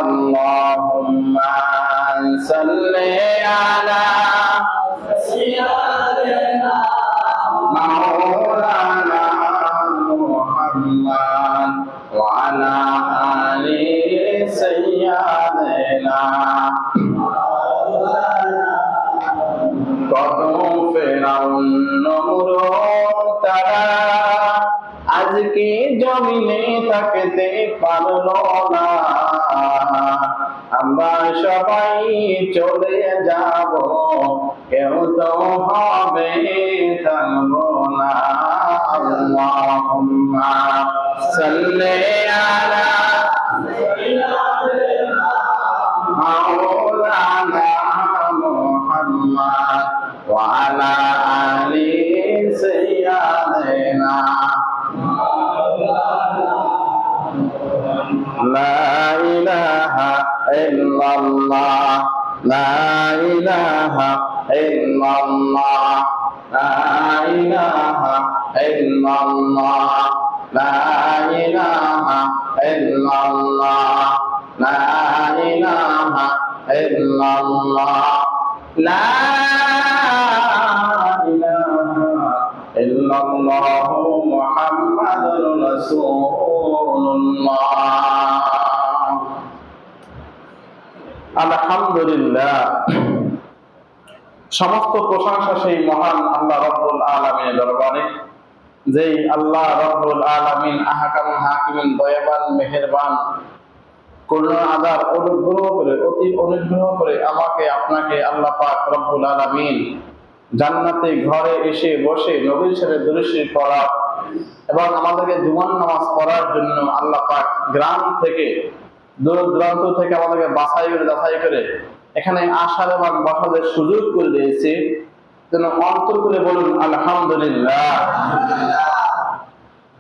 Allahumma salli ala sayyidina maulana Muhammad wa ala ali sayyidina কত ফেরাউন নমরুদ তারা আজকে জমিনে থাকতে পারলো না, আমরা সবাই চলে যাব, কেউ তো হবে থাকবো না। আল্লাহুম্মা সাল্লি আলা সাইয়্যিদিনা মাওলানা মুহাম্মদ ওয়া আলা আলি সাইয়্যিদিনা। লা ইলাহা ইল্লাল্লাহ, লা ইলাহা ইল্লাল্লাহ, লা ইলাহা ইল্লাল্লাহ, লা ইলাহা ইল্লাল্লাহ, লা ইলাহা ইল্লাল্লাহ, লা ইলাহা ইল্লাল্লাহ মুহাম্মাদুর রাসূলুল্লাহ। আলহামদুলিল্লাহ, সমস্ত প্রশংসা সেই মহান আল্লাহ রাব্বুল আলামিনের দরবারে, যেই আল্লাহ রাব্বুল আলামিন আহকামুল হাকিমিন, দয়াবান মেহেরবান, করুণা আদার অনুগ্রহ করে, অতি অনুগ্রহ করে আমাকে আপনাকে আল্লাহ পাক রব্বুল আলামিন জান্নাতে ঘরে এসে বসে নবীর সাথে দুরূদ শরীফ পড়া এবং আমাদেরকে জুমার নামাজ পড়ার জন্য আল্লাহ পাক গ্রাম থেকে দূর দূরান্ত থেকে আমাদেরকে বাছাই করে যাচাই করে এখানে আসার এবং বসার সুযোগ করে দিয়েছে। যেন অন্তর করে বলুন আলহামদুলিল্লাহ।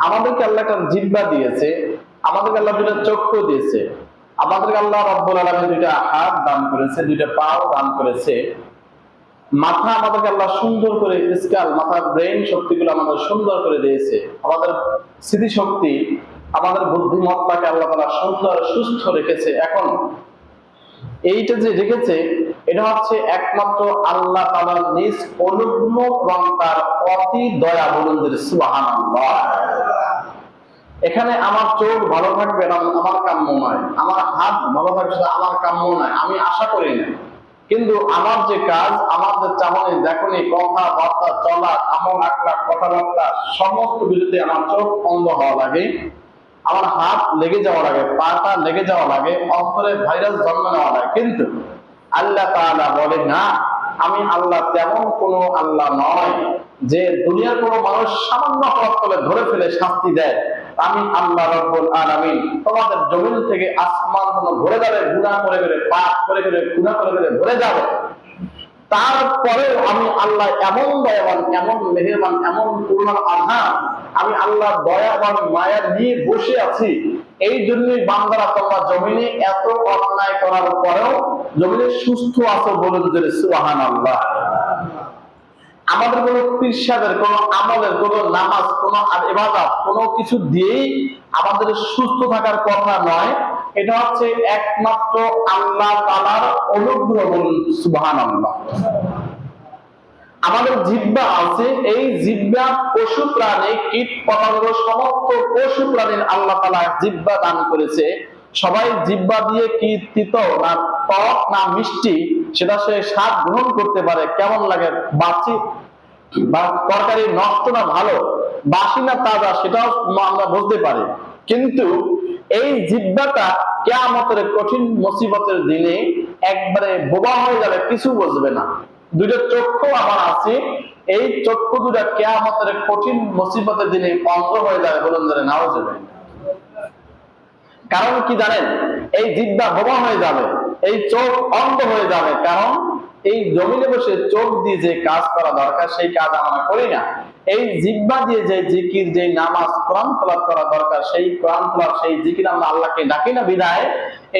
আমাদেরকে আল্লাহ একটা জিহ্বা দিয়েছে, আমাদেরকে আল্লাহ দুটো চক্ষু দিয়েছে, আমাদেরকে আল্লাহ রাব্বুল আলামিন দুইটা হাত দান করেছে, দুইটা পাও দান করেছে, মাথা আমাদেরকে আল্লাহ সুন্দর করে স্কেল, মাথার ব্রেন শক্তিগুলো আমাদের সুন্দর করে দিয়েছে, আমাদের স্মৃতিশক্তি, আমাদের বুদ্ধিমত্তাকে আল্লাহ তাআলা সুন্দর সুস্থ রেখেছে। এখন এইটা যে রেখেছে এটা হচ্ছে একমাত্র আল্লাহ তাআলার নিজ অনুগ্রহ এবং তার অতি দয়া। বলুন যে সুবহানাল্লাহ। এখানে আমার চোখ ভালো থাকবে না আমার কাম্য নয়, আমার হাত ভালো থাকবে সেটা আমার কাম্য নয়, আমি আশা করি না। কিন্তু আমার যে কাজ, আমার যে চাহনি, দেখনি, কথাবার্তা, চলা, আমল, আকলাক, কথাবার্তা সমস্ত বিরুদ্ধে আমার চোখ অন্ধ হওয়া লাগে, আমার হাত লেগে যাওয়া লাগে, পাটা লেগে যাওয়া লাগে, অন্তরে ভাইরাস জন্ম নেওয়া লাগে। কিন্তু আল্লাহ তাআলা বলে না, আমি আল্লাহ তেমন কোন আল্লাহ নয় যে দুনিয়ার কোন মানুষ সামান্য অপরাধ করলে ধরে ফেলে শাস্তি দেয়। আমি আল্লাহ রাব্বুল আলামিন তোমাদের জমিন থেকে আসমান ভরে যাবে, গুনাহ করে করে, পাপ করে করে, গুনাহ করে করে ভরে যাবে। তারপরে আমি আল্লাহ এমন দয়াবান, এমন মেহেরবান, এমন করুণার আধার, আমি আল্লাহ দয়াবান মায়া নিয়ে বসে আছি। এই জন্যই বান্দারা তোমরা জমিনে এত অন্যায় করার পরেও জমিনে সুস্থ আছো। বলুন যে সুবহানাল্লাহ। আমাদের কোনো পীর সাহেবের, কোনো আমলের, কোনো নামাজ, কোনো ইবাদত, কোনো কিছু দিয়েই আমাদের সুস্থ থাকার কথা নয়। এটা হচ্ছে একমাত্র আল্লাহ তাআলার অনুগ্রহ। বলুন সুবহানাল্লাহ। আমাদের জিহ্বা আছে, এই জিহ্বা পশু প্রাণী, কীট পতঙ্গ, সমস্ত পশু প্রাণীর আল্লাহ তাআলা জিহ্বা দান করেছে। সবাই জিহ্বা দিয়ে কি তিত না টক না মিষ্টি সেটা সে স্বাদ গ্রহণ করতে পারে, কেমন লাগে, বাসি বা তরকারি নষ্ট না ভালো, বাসি না তাজা সেটাও আমরা বুঝতে পারি। কিন্তু এই জিহ্বাটা কিয়ামতের কঠিন মুসিবতের দিনে একবারে বোবা হয়ে যাবে, কিছু বুঝবে না। দুইটা চক্ষু আমার আছে, এই চক্ষু দুটা কিয়ামতের কঠিন মুসিবতের দিনে অন্ধ হয়ে যাবে। বলুন যে নাউজুবিল্লাহ। কারণ কি জানেন? এই জিহ্বা বোবা হয়ে যাবে, এই চোখ অন্ধ হয়ে যাবে। কারণ এই জমিনে বসে চোখ দিয়ে যে কাজ করা দরকার সেই কাজ আমরা করি না। এই জিহ্বা দিয়ে যে জিকির, যে নামাজ, কোরআন তেলাওয়াত করা দরকার সেই কোরআন তেলাওয়াত, সেই জিকির আমরা আল্লাহকে ডাকি না বিধায়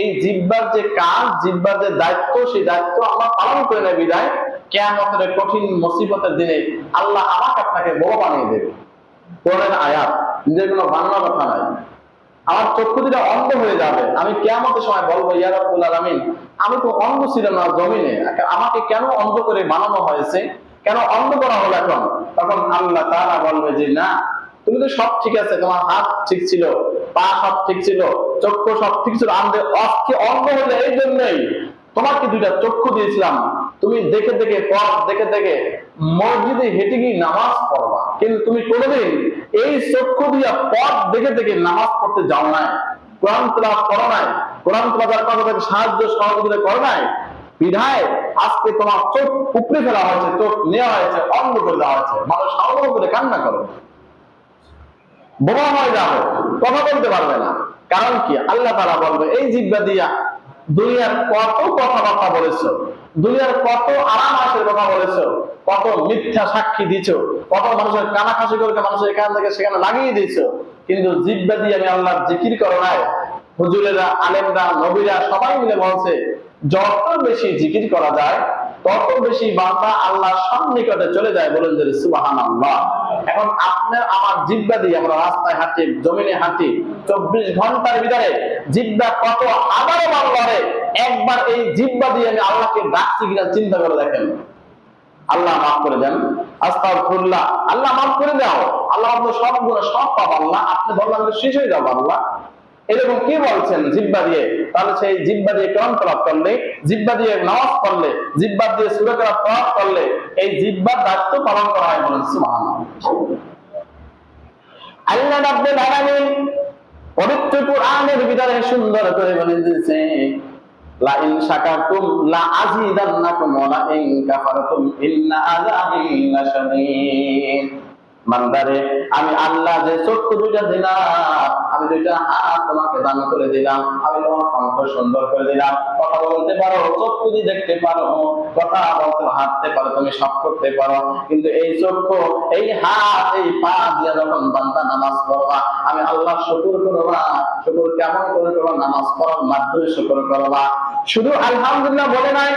এই জিহ্বার যে কাজ, জিহ্বার যে দায়িত্ব, সেই দায়িত্ব আমরা পালন করে না বিধায় কিয়ামতের কঠিন মুসিবতের দিনে আল্লাহ আমাকে আপনাকে বড় বানিয়ে দেবে। কোরআনের আয়াত, নিজের কোনো বানানোর কথা নাই। আমার চক্ষু দুটা অন্ধ হয়ে যাবে, আমি কিয়ামতের সময় বলবো ইয়া রাব্বুল আলামিন আমি তো অন্ধ ছিলাম না জমিনে, আমাকে কেন অন্ধ করে বানানো হয়েছে, কেন অন্ধ করা হলো এখন? তখন আল্লাহ তাআলা বলবে যে না, তুমি তো সব ঠিক আছে, তোমার হাত ঠিক ছিল, পা সব ঠিক ছিল, চক্ষু সব ঠিক ছিল, অন্ধ হলে এই জন্যই তোমাকে দুইটা চক্ষু দিয়েছিলাম, তুমি দেখে দেখে পথ দেখে দেখে মসজিদে হেঁটে গিয়ে নামাজ পড়বা, কিন্তু তুমি কোনোদিন এই চক্ষু দিয়া পথ দেখে দেখে নামাজ পড়তে যাও নাই, কোরআন তেলাওয়াত করো নাই, কোরআন তেলাওয়াতের কথা থেকে সাহায্য সহযোগিতা করো নাই, বিধায় আজকে তোমার চোখ উপড়ে ফেলা হয়েছে, চোখ নেওয়া হয়েছে, অন্ধ করে দেওয়া হয়েছে, মানুষ সাহস করে কান্না করো, বোমা হয়ে যাবে, কথা বলতে পারবে না। কারণ কি? আল্লাহ তাআলা বলবে এই জিহ্বা দিয়া দুনিয়ার কত কথাবার্তা বলেছো, দুনিয়ার কত আরাম আয়েশের কথা বলেছো, কত মিথ্যা সাক্ষী দিছো, কত মানুষের কানাকাশি করে মানুষের এখান থেকে সেখানে লাগিয়ে দিয়েছো, কিন্তু জিহ্বা দিয়ে আমি আল্লাহর জিকির করো নাই। হুজুরেরা, আলেমরা, নবীরা সবাই মিলে বলছে যত বেশি জিকির করা যায় তত বেশি বান্দা আল্লাহর সন্নিকটে চলে যায়। বলেন যে সুবহানাল্লাহ। এখন আপনার আমার জিহ্বা দিয়ে আমরা রাস্তায় হাঁটি, জমিনে হাঁটি, 24 ঘন্টার ভিতরে জিহ্বা কত হাজারো বান্দারে একবার এই জিহ্বা দিয়ে আমি আল্লাহকে ডাকছি কিনা চিন্তা করে দেখেন। আল্লাহ মাফ করে দেন, আস্তাগফিরুল্লাহ, আল্লাহ মাফ করে দাও, আল্লাহ তো সব গুণ সব পাব, আল্লাহ আপনি বললাম যে শেষ হয়ে যাবো আল্লাহ, এরকম কি বলছেন জিহ্বা দিয়ে? তাহলে সেই জিহ্বা দিয়ে কোরআন তেলাওয়াত করলে, জিহ্বা দিয়ে নামাজ পড়লে, জিহ্বা দিয়ে সূরা তেলাওয়াত করলে এই জিহ্বার দায়িত্ব পালন করা হয়। বলেন সুবহানাল্লাহ। আল্লাহ রাব্বুল আলামিন পবিত্র কোরআনের ভিতরে সুন্দর করে বলে দিয়েছে লা ইন শাকারতুম লা আযীদান্নাকুম ওয়া লা ইন কাফারতুম ইন্না আযাবি লাশাদীদ। বান্দারে আমি আল্লাহ যে চক্ষু দুইটা দিলাম, আমি দুইটা হাত তোমাকে দান করে দিলাম, আমি তোমার কণ্ঠ সুন্দর করে দিলাম, কথা বলতে পারো, চক্ষু দিয়ে দেখতে পারো, কথা বলতে হাঁটতে পারো, তুমি সব করতে পারো, কিন্তু এই চক্ষু, এই হাত, এই পা দিয়ে যখন বান্দা নামাজ পড়বা, আমি আল্লাহ শুকর করবা। শুকর কেমন করে করবা? নামাজ পড়ার মাধ্যমে শুকর করবা। শুধু আলহামদুলিল্লাহ বলে নাই,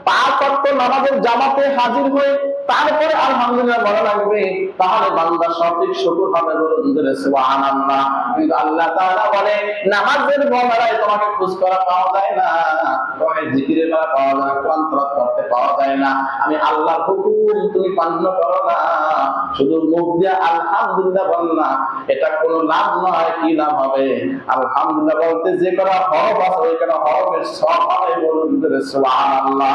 5 ওয়াক্ত নামাজের জামাতে হাজির হয়ে তারপরে আলহামদুলিল্লাহ বলা লাগবে, তাহলে বান্দা সঠিক শুকর হবে। বলুন সুবহানাল্লাহ। কিন্তু আল্লাহ তাআলা বলে নামাজের বেলায় তোমাকে খুশ করা পাওয়া যায় না, তোমাকে জিকিরের বেলা পাওয়া যায় না, কোরআন তেলাওয়াত করতে পাওয়া যায় না, আমি আল্লাহর হুকুম তুমি পালন করো না, শুধু মুখ দিয়ে আলহামদুলিল্লাহ বল না, এটা কোনো লাভ নয়। কি লাভ হবে? আলহামদুলিল্লাহ বলতে যে করা হরফ আছে ওই করা হরফের সব হবে। বলুন সুবহানাল্লাহ।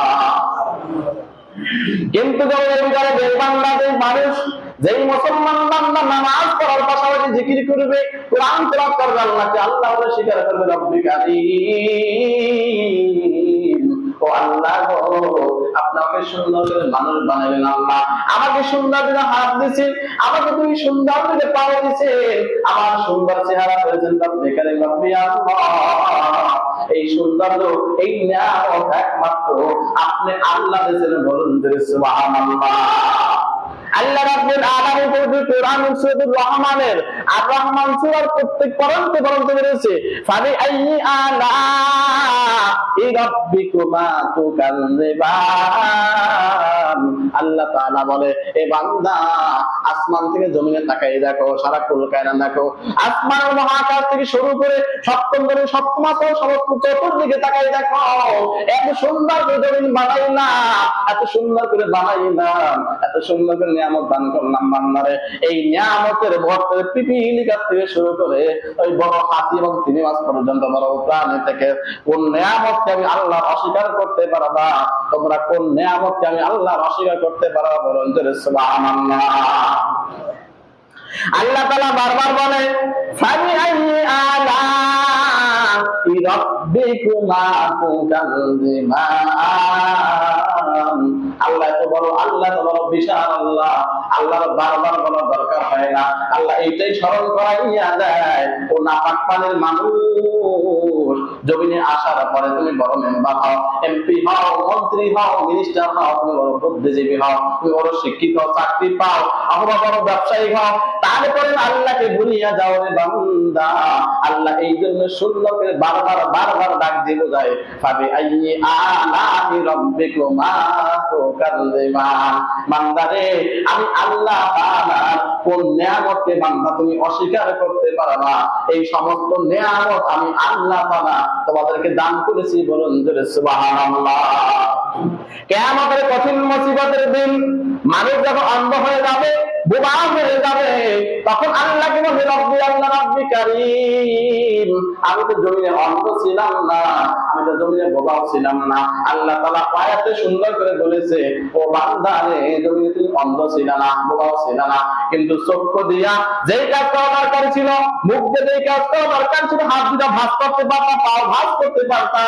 কিন্তু বাংলাদেশ মানুষ, যেই মুসলমান বান্দা নামাজ পড়ার পাশাপাশি জিকির করবে, কোরআন তেলাওয়াত করবে, আল্লাহকে আল্লাহ বলে স্বীকার করবে, রব্বি কারীম, ও আল্লাহ গো আপনাকে সুন্দর করে মানুষ বানাবেন, আল্লাহ আমাকে সুন্দর করে হাত দিয়েছেন, আমাকে তুমি সুন্দর করে পা দিয়েছেন, আমার সুন্দর চেহারা করেছেন, রব্বি কারীম, রব্বি আল্লাহ। এই সৌন্দর্য, এই নিয়ামত একমাত্র আপনি আল্লাহ দিয়েছেন। বলুন সুবহানাল্লাহ। আল্লাহ রাব্বুল আলামিন পবিত্র কোরআন সূরাতুর রহমানের আর রহমান সূরার প্রত্যেক পড়তে বলেছে ফাবি আইয়ি আলা রাব্বিকুমা তুকাল্লিবান। আল্লাহ তাআলা বলে এ বান্দা আসমান থেকে জমিনে তাকাই দেখো, সারা কুল কায়নাত দেখো, আসমান ও মহাকাশ থেকে শুরু করে সপ্তম করে সপ্তম আসমান সমস্ত চতুর্দিকে তাকাই দেখো, এত সুন্দর করে জমিন বানাইলাম, এত সুন্দর করে বানাইলাম, এত সুন্দর করে নিয়ামত দান করলাম বান্দারে। এই নিয়ামতের ভরপুর পিপিলিকা থেকে শুরু করে ওই বড় হাতি এবং 3 মাস পর্যন্ত বড় প্রাণী থেকে কোন নিয়ামতকে আমি আল্লাহর অস্বীকার করতে পারবা? তোমরা কোন নিয়ামতকে আমি আল্লাহর অস্বীকার করতে পারবা? বলুন সুবহানাল্লাহ। আল্লাহ তাআলা বারবার বলে ফাবি আইয়ি আলা রাব্বিকুমা তুকাল্লিবান। আল্লাহ তো বড়, আল্লাহ তো বড় বিশাল, আল্লাহ আল্লাহর বারবার বলার দরকার হয় না, আল্লাহ এইটাই স্মরণ করাইয়া দেয় ও নাপাক পানির মানুষ জমিনে আসার পরে তুমি বড় মেম্বার হও, এমপি হও, মন্ত্রী হও, মিনিস্টার হও, তুমি বড় বুদ্ধিজীবী হও, তুমি বড় শিক্ষিত, চাকরি পাও, অথবা বড় ব্যবসায়ী হও, তারপরে আল্লাহকে ভুলিয়া যাও রে বান্দা। আল্লাহ এই জন্য সুন্দর করে বারবার বারবার ডাক দিয়ে বোঝায়, ফাবি আইয়ি আলাহি রাব্বিকুমা তুকাল্লিমান। বান্দারে, আমি আল্লাহ তাআলার কোন নিয়ামতকে বান্দা তুমি অস্বীকার করতে পারবা? এই সমস্ত নিয়ামত আমি আল্লাহ তাআলা তোমাদেরকে দান করেছি, বলুন জোরে সুবহানাল্লাহ। কিয়ামতের কঠিন মুসিবতের দিন মানুষ যখন অন্ধ হয়ে যাবে, বোবা হয়ে যাবে, তখন আল্লাহকে বলবে, রব্বি আল্লাহ রাব্বি কারীম, আমি তো জমিনে অন্ধ ছিলাম না, আমি তো জমিনে বোবাও ছিলাম না। আল্লাহ তাআলা আয়াতে সুন্দর করে বলেছে, ও বান্দা রে, জমিনে তুমি অন্ধ ছিল না, বোবাও ছিল না, কিন্তু চক্ষু দিয়া যেই কাজ করা দরকার ছিল, মুখ দিয়ে যেই কাজ করা দরকার ছিল, হাত দুটা ভাঁজ করতে পারতা, পাও ভাঁজ করতে পারতা।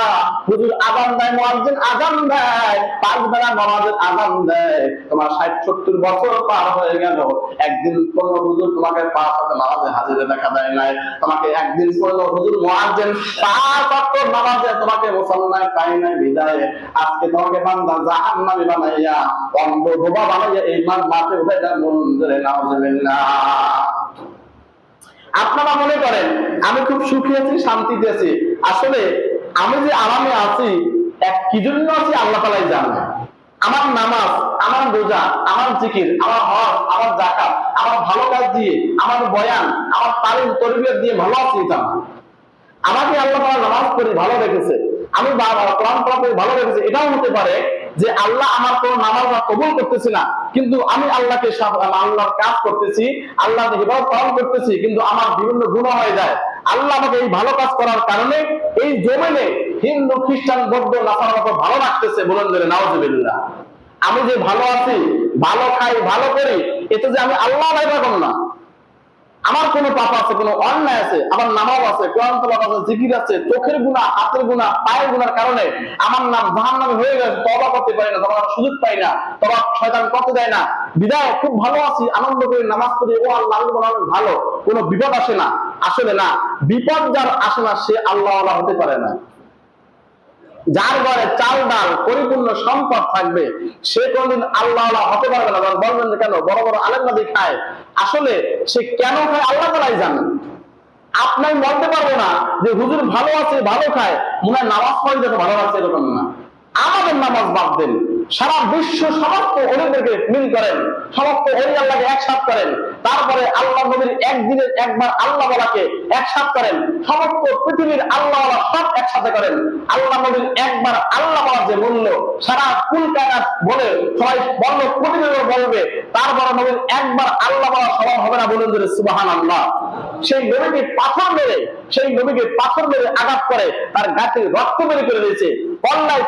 হুজুর আযান দেয়, মুয়াজ্জিন আযান দেয়, পাঁচ বেলা নামাজের আযান দেয়, তোমার 60-70 বছর পার হয়ে গেল, একদিন কোন হুজুর তোমাকে 5 ওয়াক্ত নামাজে হাজিরে দেখা দেয় নাই, তোমাকে একদিন কোন হুজুর মুয়াজ্জিন 5 ওয়াক্ত নামাজে তোমাকে মুসল্লায় পায় নাই, বিদায় আজকে তোমাকে বান্দা জাহান্নামী বানাইয়া, অন্ধ বোবা বানাইয়া এই মাঠে উঠে যান, বলুন জোরে নাউজুবিল্লাহ। আপনারা মনে করেন আমি খুব সুখী আছি, শান্তিতে আছি, আসলে আমি যে আরামে আছি কি জন্য আছি আল্লাহ তাআলাই জানেন। আমার নামাজ, আমার রোজা, আমার জিকির, আমার হজ, আমার যাকাত, আমার ভালো কাজ দিয়ে, আমার বয়ান, আমার তালিম তরবিয়ত দিয়ে ভালো আছি তা না। আমাকে আল্লাহ তাআলা নামাজ পড়ি ভালো রেখেছে, আমি কোরআন পড়তে ভালো রেখেছে, এটাও হতে পারে যে আল্লাহ আমার কোন নামাজ কবুল করতেছি না, কিন্তু আমি আল্লাহকে আল্লাহর কাজ করতেছি, আল্লাহর ইবাদত পালন করতেছি, কিন্তু আমার বিভিন্ন গুনাহ হয়ে যায়। আল্লাহ আমাকে এই ভালো কাজ করার কারণে এই জমিনে হিন্দু, খ্রিস্টান, বৌদ্ধ, নাসারার মতো ভালো রাখতেছে, বলেন যে নাউজুবিল্লাহ। আমি যে ভালো আছি, ভালো খাই, ভালো করি, এতে যে আমি আল্লাহ ভাইবাগম না, আমার কোনো পাপ আছে, কোনো অন্যায় আছে, আমার নামাজ আছে, কোরআন তেলাওয়াত আছে, জিকির আছে, চোখের গুনাহ, হাতের গুনাহ, পায়ের গুনাহর কারণে আমার নাম জাহান্নামী হয়ে গেছে, তওবা করতে পারি না, তওবার সুযোগ পাই না, তওবা শয়তান করতে দেয় না, বিদায় খুব ভালো আছি, আনন্দ করে নামাজ পড়ি, ও আল্লাহ ভালো, কোনো বিপদ আসে না। আসলে না, বিপদ যার আসে না সে আল্লাহ ওয়ালা হতে পারে না। যার ঘরে চাল ডাল পরিপূর্ণ সম্পদ থাকবে সে কোনদিন আল্লাহ ওয়ালা হতে পারবে না। বলবেন যে কেন, বড় বড় আলেম নবী খায়, আসলে সে কেন খায় আল্লাহ তাআলাই জানেন। আপনার বলতে পারবো না যে হুজুর ভালো আছে, ভালো খায়, মনে হয় নামাজ পড়ে দেখো ভালো আছে, এরকম না। আমাদের নামাজ বাদ দেন, সারা বিশ্ব সমস্ত ওলিদেরকে মিল করেন, সমস্ত ওলি আল্লাহকে একসাথ করেন, তারপরে আল্লাহ নবীর একদিনের একবার আল্লাহ বলাকে একসাথ করেন, সমস্ত পৃথিবীর আল্লাহ বলা সব একসাথে করেন। আল্লাহ নবীর একবার আল্লাহ বলার যে মূল্য সারা কুল কায়নাত বলে সবাই বলল, কোটি বলবে, তারপরে নবীর একবার আল্লাহ বলা সবার হবে না, বলুন যে সুবহানাল্লাহ। সেই নবীকে পাথর মেরে, সেই নবীকে পাথর মেরে আঘাত করে তার গাতে রক্ত বের করে দিয়েছে, কল্লায়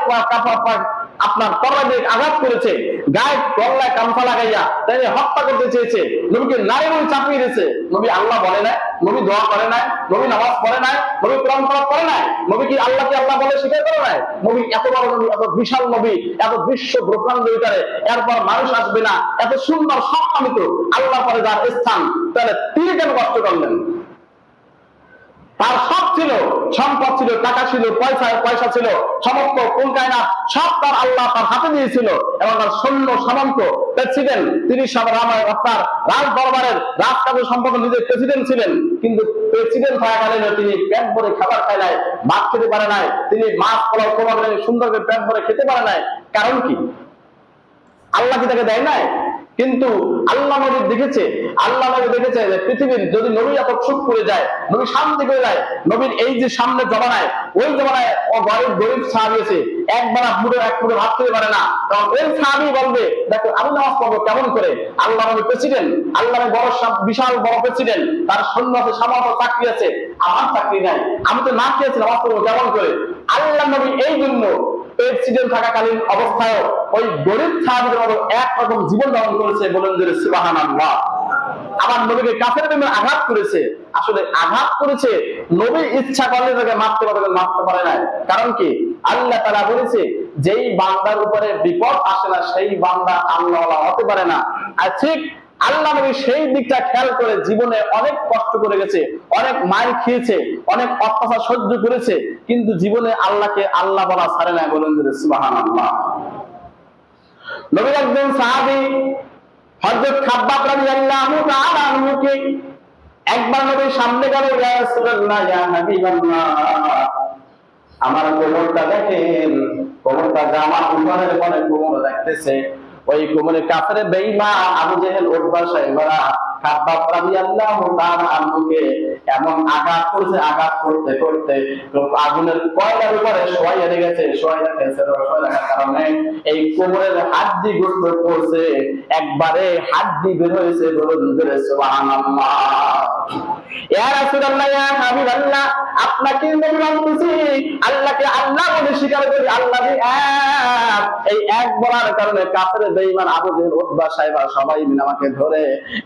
আপনার তরবারি দিয়ে আঘাত করেছে, গায়ে কল্লায় কামফা লাগাইয়া তাই হত্যা করতে চেয়েছে, নবীকে নারী চাপিয়ে দিয়েছে। নবী আল্লাহ বলে নাই, নবী দোয়া করে নাই, নবী নামাজ পড়ে নাই, নবী কোরআন তেলাওয়াত করে নাই, নবী কি আল্লাহকে আল্লাহ বলে স্বীকার করে নাই? নবী এত বড় নবী, এত বিশাল নবী, এত বিশ্ব ব্রহ্মাণ্ড ভিতরে এরপর মানুষ আসবে না, এত সুন্দর সম্মানিত আল্লাহ পরে যার স্থান, তাহলে তিনি কেন কষ্ট করলেন? তার সব ছিল, সম্পদ ছিল, টাকা ছিল, পয়সা ছিল, সমস্ত কুল কায়নাত সব তার আল্লাহ তার হাতে দিয়েছিল, এবং তার সৈন্য সামন্ত প্রেসিডেন্ট, তিনি আপনার রাজ দরবারের রাজকাজের সম্পদ নিজে প্রেসিডেন্ট ছিলেন, কিন্তু প্রেসিডেন্ট থাকাকালীন তিনি পেট ভরে খাবার খায় নাই, ভাত খেতে পারে নাই, তিনি মাছ পোলাও কোনোভাবে সুন্দর করে পেট ভরে খেতে পারে নাই। কারণ কি? আল্লাহ কি তাকে দেয় নাই? কিন্তু আল্লাহ নবী দেখেছে, আল্লাহ নবী দেখেছে যে পৃথিবীর যদি নবী এত সুখ করে যায়, নবী শান্তি করে যায়, নবীর এই যে সামনে জমানায়, ওই জমানায় গরিব সাহাবী আছে, একবার এক মুঠো ভাত খেতে পারে না, কারণ ওই সাহাবী বলবে দেখো আমি নামাজ পড়বো কেমন করে? আল্লাহ নবী প্রেসিডেন্ট, আল্লাহ নবী বড় বিশাল বড় প্রেসিডেন্ট, তার সৈন্য আছে, সামর্থ্য, চাকরি আছে, আমার চাকরি নাই, আমি তো না খেয়েছি, নামাজ পড়বো কেমন করে? আল্লাহ নবী এই জন্য প্রেসিডেন্ট থাকাকালীন অবস্থায় ওই গরিব সাহাবীদের মতো একরকম জীবন ধারণ করেছে, বলেন যে সুবহানাল্লাহ। আমার নবীকে কাফের বিরুদ্ধে আঘাত করেছে, আসলে আঘাত করেছে, নবী ইচ্ছা করলে তাকে মারতে পারে, মারতে পারে না। কারণ কি? আল্লাহ তাআলা বলেছে যেই বান্দার উপরে বিপদ আসে না সেই বান্দা আল্লাহ হতে পারে না। আর ঠিক আল্লাহ নবী সেই দিকটা খেয়াল করে জীবনে অনেক কষ্ট করে গেছে, অনেক মার খেয়েছে, অনেক অত্যাচার সহ্য করেছে, কিন্তু জীবনে আল্লাহকে আল্লাহ বলা ছাড়ে না। বলেন সুবহানাল্লাহ। নবীর একজন সাহাবী হযরত খাব্বাব রাদিয়াল্লাহু তাআলা আনহুকে একবার নবীর সামনে গেল, ইয়া রাসূলুল্লাহ, ইয়া হাবিবাল্লাহ, আমার কোমরটা দেখেন, কোমরটা জামা উঠানের পরে কোমর দেখতেছে, ওই কোমরে কাফের বেঈমান আবু জেহেল উতবা সাইবারা খাব্বাব রাদিয়াল্লাহু তাআলা আনহুকে এমন আঘাত করেছে, আঘাত করতে করতে আগুনের কয়লার উপরে শোয়াইয়া রেখেছে, শোয়াইয়া রেখেছে, শোয়াইয়া কারণে এই কোমরের হাড্ডি গুঁড়ো পড়ছে, একবারে হাড্ডি বের হয়েছে। বলুন সুবহানাল্লাহ। ইয়া রাসূলুল্লাহ, ইয়া হাবিবাল্লাহ, আপনাকে আমি বলতেছি, আল্লাহকে আল্লাহ বলে স্বীকার করি, আল্লাহ এক। এই এক বলার কারণে কাফের বেঈমান আবু জেহেল উতবা সাইবা সবাই মিলে আমাকে ধরে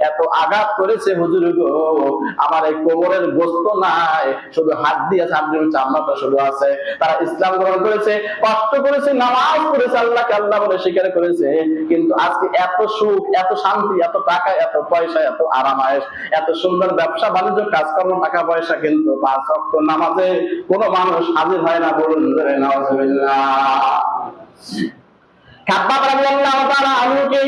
এত আঘাত করেছে, হুজুর গো, আমার এই কোমরের গোশত নাই, শুধু হাড্ডি আছে, হাড্ডির চামড়াটা শুধু আছে। তারা ইসলাম গ্রহণ করেছে, কষ্ট করেছে, নামাজ পড়েছে, আল্লাহকে আল্লাহ বলে স্বীকার করেছে, কিন্তু আজকে এত সুখ, এত শান্তি, এত টাকা, এত পয়সা, এত আরামায়েশ, এত সুন্দর ব্যবসা বাণিজ্য, কাজকর্ম, টাকা পয়সা, কিন্তু 5 ওয়াক্ত নামাজে কোন মানুষ হাজির হয় না। বলুন নাউজুবিল্লাহ। খাব্বাব রাদিয়াল্লাহু তাআলা আনহুকে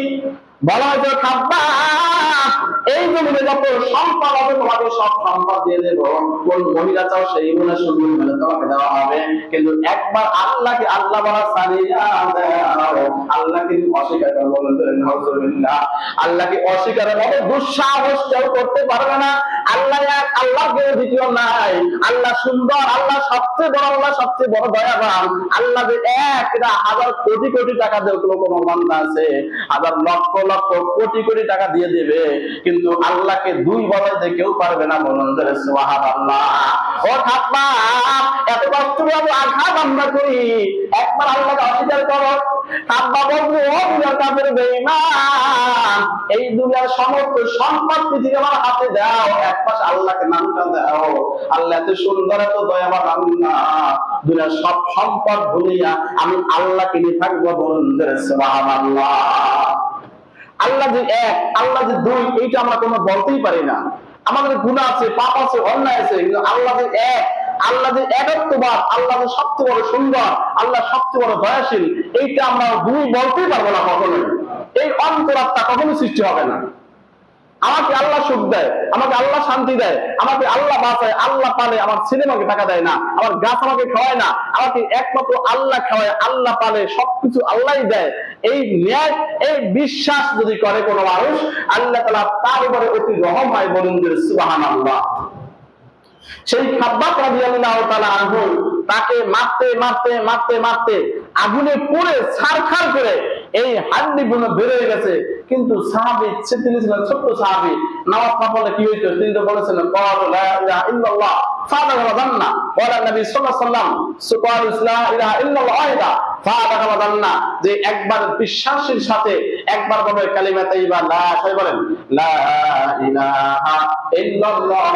বলা হয়েছে, খাব্বাব, এই জমিনে যত সম্পদ আছে তোমাকে সব সম্পদ দিয়ে দেব, কোন মহিলা চাও সেই মহিলা শুধু তোমাকে দেওয়া হবে, কিন্তু একবার আল্লাহকে আল্লাহ বলা ছাড়িয়া দাও। আল্লাহকে অস্বীকার করো। বলেন নাউজুবিল্লাহ। আল্লাহকে অস্বীকারের মতো দুঃসাহস কেউ করতে পারবে না। আল্লাহ এক, আল্লাহর কেউ দ্বিতীয় নাই। আল্লাহ সুন্দর, আল্লাহ সবচেয়ে বড়, আল্লাহ সবচেয়ে বড় দয়াবান। আল্লাহ যে এক, এটা হাজার কোটি কোটি টাকা দিয়ে কোনো বান্দা আছে হাজার লক্ষ লক্ষ কোটি কোটি টাকা দিয়ে দেবে, কিন্তু আল্লাহকে দুই বলাইতে কেউ পারবে না। বলুন সুবহানাল্লাহ। ও খাব্বাব, এত কষ্ট করে আঘাত আমরা করি, একবার আল্লাহকে অস্বীকার করো। খাব্বাব বলছে, ও দুনিয়ার কাফের বেঈমান, এই দুনিয়ার সমস্ত সম্পদ পৃথিবী আমার হাতে দাও, এক পাশে আল্লাহকে নামটা দাও। আল্লাহ এত সুন্দর, এত দয়াবান আল্লাহ, দুনিয়ার সব সম্পদ ভুলিয়া আমি আল্লাহকে নিয়ে থাকবো। বলুন সুবহানাল্লাহ। আল্লাহ যে এক, আল্লাহ যে দুই, এইটা আমরা কোনো বলতেই পারি না। আমাদের গুনাহ আছে, পাপ আছে, অন্যায় আছে, কিন্তু আল্লাহ যে এক, আল্লাহ যে একত্ববাদ, আল্লাহ যে সবচেয়ে বড় সুন্দর, আল্লাহ সবচেয়ে বড় দয়াশীল, এইটা আমরা দুই বলতেই পারবো না কখনোই। এই অন্তরাত্মা কখনো সৃষ্টি হবে না। আমাকে আল্লাহ সুখ দেয়, আমাকে আল্লাহ শান্তি দেয়, আমাকে আল্লাহ বাঁচায়, আল্লাহ পালে। আমার ছেলে আমাকে টাকা দেয় না, আমার গাছ আমাকে খাওয়ায় না, আমাকে একমাত্র আল্লাহ খাওয়ায়, আল্লাহ পালে, সবকিছু আল্লাহই দেয়। এই ন্যায়, এই বিশ্বাস যদি করে কোনো মানুষ, আল্লাহ তাআলা তার উপরে অতি রহম হয়। বলুন সুবহানাল্লাহ। সেই খাব্বাব রাদিয়াল্লাহু তাআলা আনহু তাকে মারতে মারতে মারতে মারতে আগুনে পুড়ে ছারখার করে এই হাড্ডিগুলো বের হয়ে গেছে। কিন্তু সাহাবী, তিনি ছিলেন ছোট্ট সাহাবী, নামাজ না পড়লে কি হইতো? তিনি তো বলেছিলেন, ক্বালু লা ইলাহা ইল্লাল্লাহ ফাদাখালা জান্নাহ, ওয়ালা নবী সাল্লাল্লাহু আলাইহি ওয়াসাল্লাম সুকাল লা ইলাহা ইল্লাল্লাহ ওয়াহিদা ফাদাখালা জান্নাহ। যে একবার বিশ্বাসের সাথে একবার বলে কালিমা তাইয়্যিবা, লা সবাই বলেন লা ইলাহা ইল্লাল্লাহ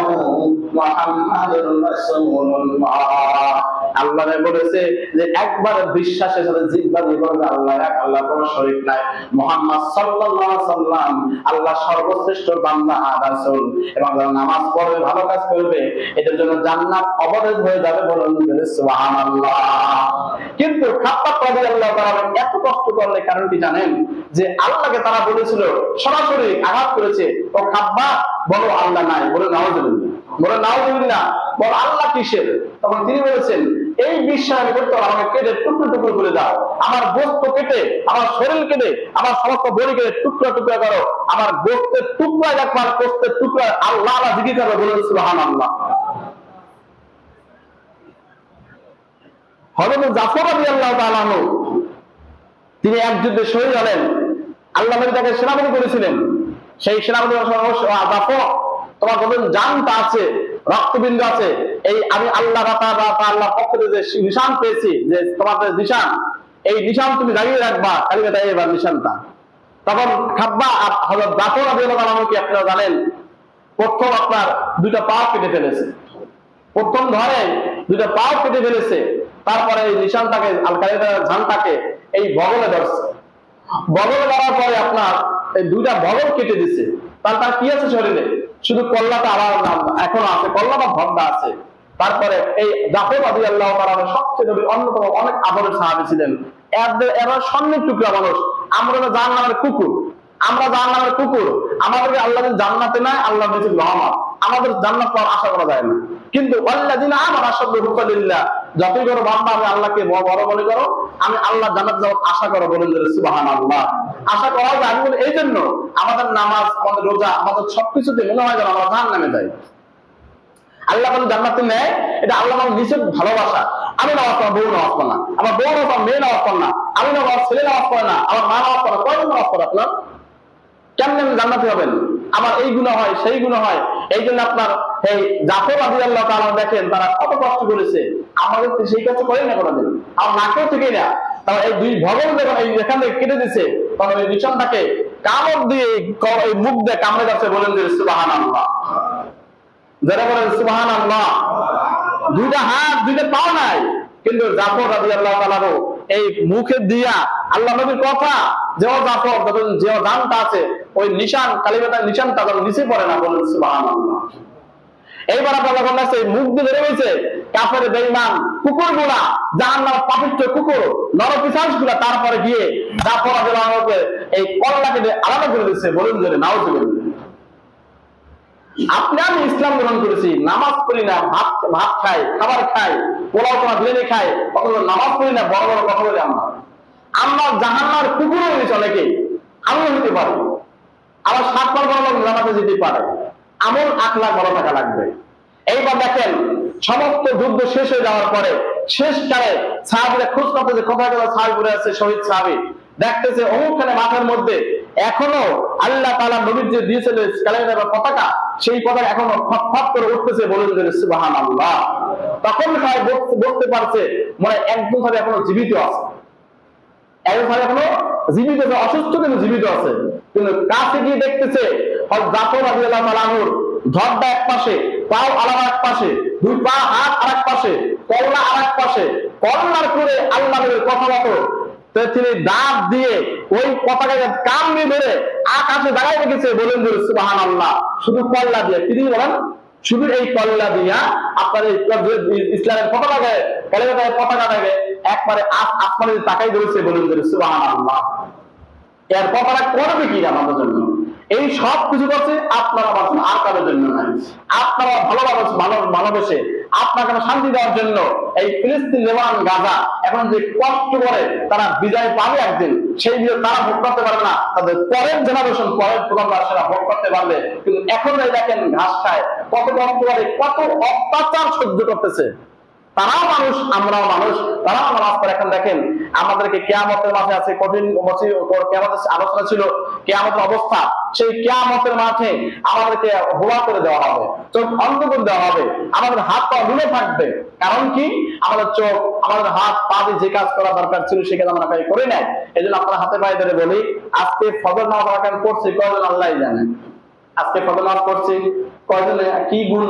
মুহাম্মাদুর রাসূলুল্লাহ। আল্লাহ বলেছে যে একবার বিশ্বাসের সাথে জিহ্বা দিয়ে বলবে আল্লাহ এক, আল্লাহ কোনো শরীক নাই, মুহাম্মদ সাল্লাল্লাহু আলাইহি ওয়াসাল্লাম আল্লাহ সর্বশ্রেষ্ঠ বান্দা রাসূল, এবং যারা নামাজ পড়বে, ভালো কাজ করবে, এদের জন্য জান্নাত অবরোধ হয়ে যাবে। বলুন সুবহানাল্লাহ। কিন্তু খাব্বাব রাদিয়াল্লাহু তাআলা এত কষ্ট করলে কারণ কি জানেন? যে আল্লাহকে তারা বলেছিল, সরাসরি আঘাত করেছে, ও খাব্বাব বলো আল্লাহ নাই, বলে নাউজুবিল্লাহ, বলে নাউজুবিল্লাহ, বল আল্লাহ কিসের? তখন তিনি বলেছেন, এই বিশ্বাস আমি করতে পারবো, আমাকে কেটে টুকরো টুকরো করে দাও, আমার গোশত কেটে, আমার শরীর কেটে, আমার সমস্ত বডি কেটে টুকরা টুকরা করো, আমার গোশতের টুকরা একবার, গোশতের টুকরা আল্লাহ আল্লাহ জিকির করবে। বলুন সুবহানাল্লাহ। হযরত জাফর রাদিয়াল্লাহু তাআলা আনহু তিনি এক যুদ্ধে শহীদ হলেন। আল্লাহ নবী তাকে সেনাপতি করেছিলেন। সেই সেনাপতি জাফর, তোমার যখন জানটা আছে, রক্তবিন্দু আছে, এই আমি আল্লাহ আল্লাহ পক্ষ থেকে যে নিশান পেয়েছি, যে তোমাদের নিশান, এই নিশান তুমি দাঁড়িয়ে রাখবা, কালিমা তাইয়্যিবা নিশানটা। তখন খাব্বাব হযরত জাফর রাদিয়াল্লাহু তাআলা আনহু, কি আপনারা জানেন, প্রথম আপনার দুইটা পা কেটে ফেলেছে, প্রথম ধরে দুইটা পা কেটে ফেলেছে, তারপরে এই নিশানটাকে, আল কায়দার ঝান্ডাকে এই বগলে ধরছে। বগলে ধরার পরে আপনার এই দুইটা ভগল কেটে দিছে, তার তার কি আছে শরীরে? শুধু কল্লাটা আবার এখনো আছে, কল্লাটা ভদ্দা আছে। তারপরে এই জাফর রাদিয়াল্লাহু তাআলা সবচেয়ে নবীর অন্যতম অনেক আদরের সাহাবী ছিলেন। এরা স্বর্ণের টুকরা মানুষ। আমরা জাহান্নামের কুকুর, আমরা জাহান্নামের কুকুর। আমাদেরকে আল্লাহ জান্নাতে না, আল্লাহ বলেছে রহমত, আমাদের জান্নাত পাওয়ার আশা করা যায় না। কিন্তু ওয়াল্লাযিনা আমানু আশাদ্দু হুব্বান লিল্লাহ, যতই করো বান্দা আমি আল্লাহকে বড় মনে করো, আমি আল্লাহ জান্নাত যাওয়ার আশা করো, বলেন সুবহানাল্লাহ। আশা করা যায়, আমি বলি এই জন্য আমাদের নামাজ, আমাদের রোজা, আমাদের সবকিছুতে মনে হয় যেন আমরা জাহান্নামে যাই। আল্লাহ বলেন জান্নাতে নেয়, এটা আল্লাহ মানে নিচের ভালোবাসা। আমি নামাজ পড়া, বউ নামাজ পড়ে না, আমার বউ নামাজ, মেয়ে নামাজ পড়ে না, আমি নামাজ, ছেলে নামাজ পড়ে না, আমার মা নামাজ পড়ে, কয়জন নামাজ পড়ে আপনার? কেমন আপনি জান্নাতি হবেন? আমার এই গুণ হয়, সেই গুণ হয়। এই জন্য আপনার এই জাফর রাদিয়াল্লাহু তাআলা দেখেন তারা কত কষ্ট করেছে, আমাদের সেই কাজ করে না কোনোদিন, আমার নাকেও থেকে না। তাহলে এই দুই ভগবান যখন এই এখান থেকে কেটে দিচ্ছে, তখন এই নিশানটাকে কামড় দিয়ে এই মুখ দিয়ে কামড়ে যাচ্ছে, বলেন যে সুবহানাল্লাহ। যারা বলেন সুবহানাল্লাহ। দুইটা হাত, দুইটা পা নাই, কিন্তু জাফর রাদিয়াল্লাহু তাআলা এই মুখে দিয়া আল্লাহ নবীর কথা, যে জাফর যখন যে জানটা আছে, ওই নিশান কালিমাটার নিশানটা যখন নিচে পড়ে না, বলেন সুবহানাল্লাহ। এইবার আপনারা বললেন এই মুখ দিয়ে বের হয়েছে কাফের, বেঈমান, কুকুরগুলা, জাহান্নামের পাপিষ্ঠ কুকুর, নরপিশাচগুলা, তারপরে গিয়ে জাফর রাদিয়াল্লাহু তাআলাকে এই কল্লাকে আলাদা করে দিচ্ছে, বলেন যে নাউজুবিল্লাহ। আপনি আমি ইসলাম গ্রহণ করেছি, নামাজ পড়ি না, ভাত খাই, খাবার খাই, পোলাও কোনা বিরিয়ানি খাই, অথচ নামাজ পড়ি না, বড় বড় কথা বলি আমরা জাহান্নামের কুকুর হয়েছে অনেকেই, আমিও হতে পারি। আবার 7 বার বড় লোক জান্নাতে যেতে পারে, আমল আখলাক ভালো থাকা লাগবে। এইবার দেখেন সমস্ত যুদ্ধ শেষ হয়ে যাওয়ার পরে শেষকালে সাহাবীরা খোঁজ করতে, যে কোথায় কোথায় সাহাবী পড়ে আছে, শহীদ সাহাবী দেখতেছে অমুকখানে মাথার মধ্যে এখনো আল্লাহ তাআলা নবীর যে দিয়েছিলেন কালেমার পতাকা, সেই পতাকা এখনো ফটফট করে উঠতেছে, বলেন যে সুবহানাল্লাহ। তখন সবাই বলতে পারছে মানে একজন সাহাবী এখনো জীবিত আছে, একজন সাহাবী এখনো জীবিত আছে, অসুস্থ কিন্তু জীবিত আছে। কিন্তু কাছে গিয়ে দেখতেছে হযরত জাফর রাদিয়াল্লাহু তাআলা আনহুর ধরটা এক পাশে, পাও আলাদা এক পাশে, দুই পা হাত আরেক পাশে, কল্লা আরেক পাশে, কল্লার করে আল্লাহর কথা মতো তিনি দাঁত দিয়ে ওই পতাকাকে কান দিয়ে ধরে আকাশে দাঁড়ায় রেখেছে, বলেন যে সুবহানাল্লাহ। শুধু কল্লা দিয়ে, তিনি বলেন শুধু এই কল্লা দিয়া আপনার ইসলামের পতাকাকে, কালেমার পতাকাটাকে একবারে আসমানে তাকাই ধরেছে, বলেন যে সুবহানাল্লাহ। এর পতাকা করবে কি আমাদের জন্য? এই সব কিছু করছে আপনারা আমার জন্য, আর কারোর জন্য নাই। আপনারা ভালোবেসে আপনাকে শান্তি দেওয়ার জন্য এই ফিলিস্তিন, লেবানন, গাজা এখন যে কষ্ট করে তারা বিজয় পাবে একদিন, সেই বিজয় তারা ভোগ করতে পারবে না, তাদের পরের জেনারেশন, পরের প্রজন্ম সেটা ভোগ করতে পারবে। কিন্তু এখন দেখেন ঘাস খায়, কত কষ্ট করে, কত অত্যাচার সহ্য করতেছে। তারাও মানুষ, আমরাও মানুষ, তারাও নামাজ পড়ে। এখন দেখেন আমাদেরকে কিয়ামতের মাঠে আছে, কঠিন কিয়ামতের আলোচনা ছিল, কিয়ামতের অবস্থা। সেই কিয়ামতের মাঠে আমাদেরকে বোবা করে দেওয়া হবে, চোখ অন্ধ করে দেওয়া হবে, আমাদের হাত পা ঝুলে থাকবে। কারণ কি? আমাদের চোখ, আমাদের হাত পা দিয়ে যে কাজ করা দরকার ছিল সে কাজ আমরা করে নাই। এই জন্য আপনার হাতে পায়ে ধরে বলি, আজকে ফজর নামাজ পড়ছি কয়জন আল্লাহই জানেন। আজকে ফজর নামাজ পড়ছি কয়জনে কি গুণ